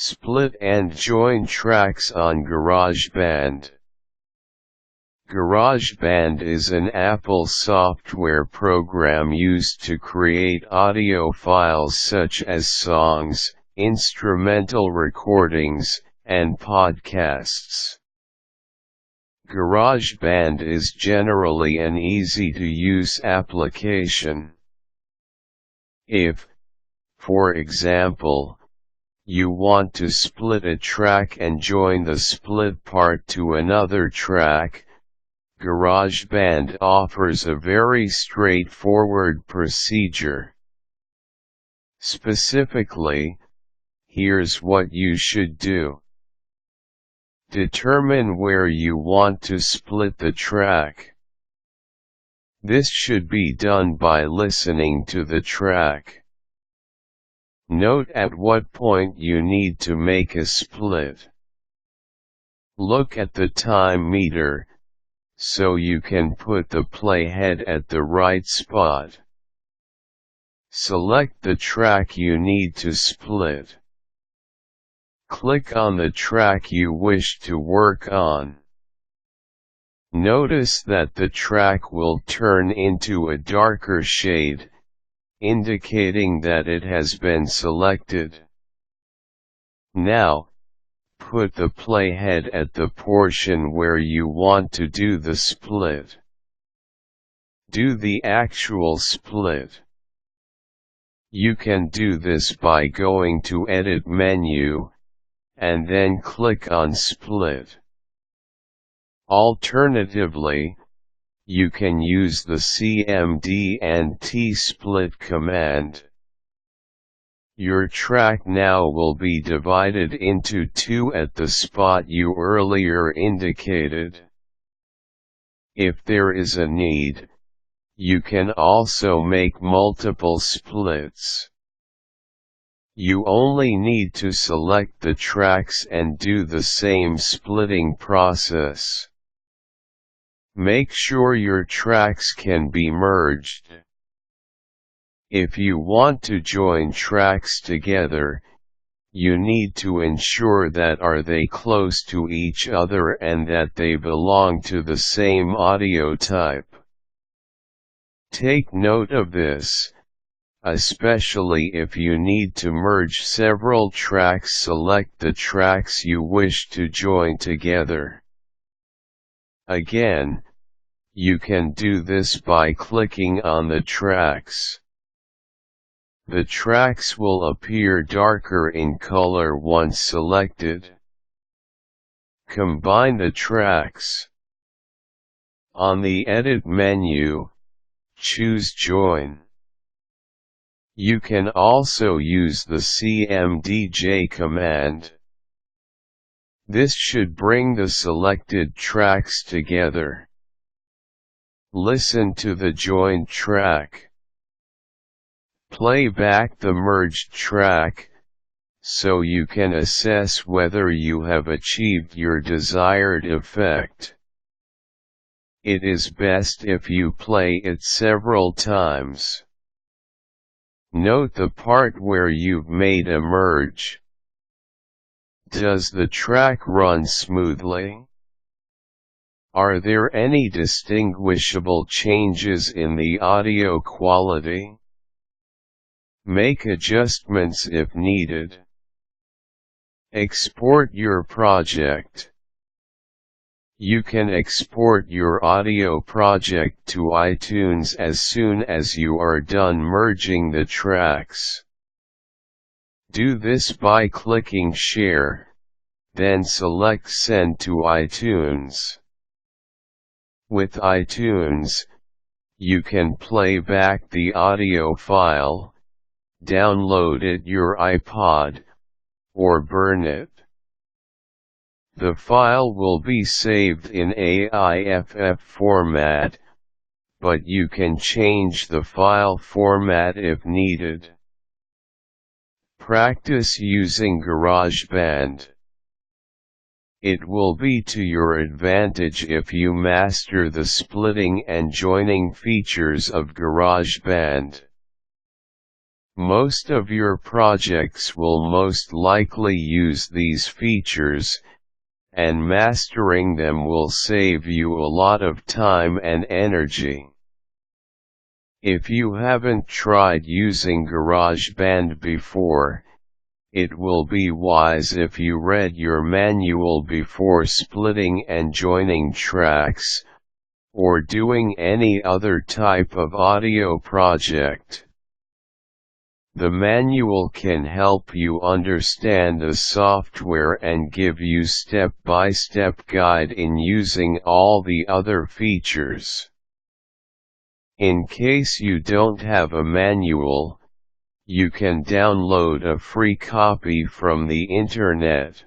Split and join tracks on GarageBand. GarageBand is an Apple software program used to create audio files such as songs, instrumental recordings, and podcasts. GarageBand is generally an easy-to-use application. If, for example, you want to split a track and join the split part to another track, GarageBand offers a very straightforward procedure. Specifically, here's what you should do. Determine where you want to split the track. This should be done by listening to the track. Note at what point you need to make a split. Look at the time meter, so you can put the playhead at the right spot. Select the track you need to split. Click on the track you wish to work on. Notice that the track will turn into a darker shade, indicating that it has been selected. Now, put the playhead at the portion where you want to do the split. Do the actual split. You can do this by going to Edit menu, and then click on Split. Alternatively, you can use the CMD and T-split command. Your track now will be divided into two at the spot you earlier indicated. If there is a need, you can also make multiple splits. You only need to select the tracks and do the same splitting process. Make sure your tracks can be merged. If you want to join tracks together, you need to ensure that are they close to each other and that they belong to the same audio type. Take note of this, especially if you need to merge several tracks. Select the tracks you wish to join together. Again, you can do this by clicking on the tracks. The tracks will appear darker in color once selected. Combine the tracks. On the Edit menu, choose Join. You can also use the CMDJ command. This should bring the selected tracks together. Listen to the joined track. Play back the merged track, so you can assess whether you have achieved your desired effect. It is best if you play it several times. Note the part where you've made a merge. Does the track run smoothly? Are there any distinguishable changes in the audio quality? Make adjustments if needed. Export your project. You can export your audio project to iTunes as soon as you are done merging the tracks. Do this by clicking Share, then select Send to iTunes. With iTunes, you can play back the audio file, download it your iPod, or burn it. The file will be saved in AIFF format, but you can change the file format if needed. Practice using GarageBand. It will be to your advantage if you master the splitting and joining features of GarageBand. Most of your projects will most likely use these features, and mastering them will save you a lot of time and energy. If you haven't tried using GarageBand before, it will be wise if you read your manual before splitting and joining tracks, or doing any other type of audio project. The manual can help you understand the software and give you step-by-step guide in using all the other features. In case you don't have a manual, you can download a free copy from the internet.